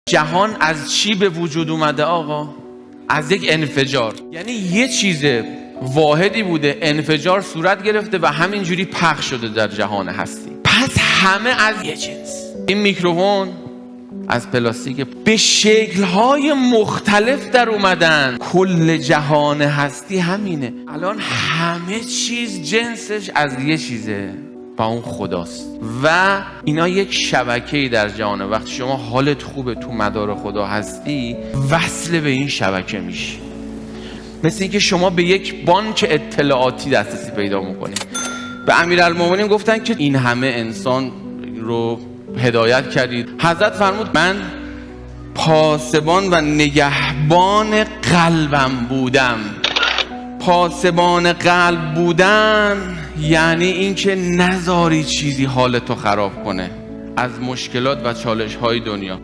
جهان از چی به وجود اومده آقا؟ از یک انفجار. یعنی یه چیز واحدی بوده، انفجار صورت گرفته و همینجوری پخش شده در جهان هستی. پس همه از یه جنس. این میکروفون از پلاستیک به شکل‌های مختلف در اومدن. کل جهان هستی همینه. الان همه چیز جنسش از یه چیزه و اون خداست و اینا یک شبکه‌ای در جهانه. وقتی شما حالت خوبه تو مدار خدا هستی، وصل به این شبکه میشی. مثل اینکه شما به یک بانک اطلاعاتی دسترسی پیدا میکنید. به امیرالمومنین گفتن که این همه انسان رو هدایت کردید. حضرت فرمود من پاسبان و نگهبان قلبم بودم. پاسبان قلب بودن یعنی اینکه نذاری چیزی حالتو خراب کنه از مشکلات و چالش های دنیا.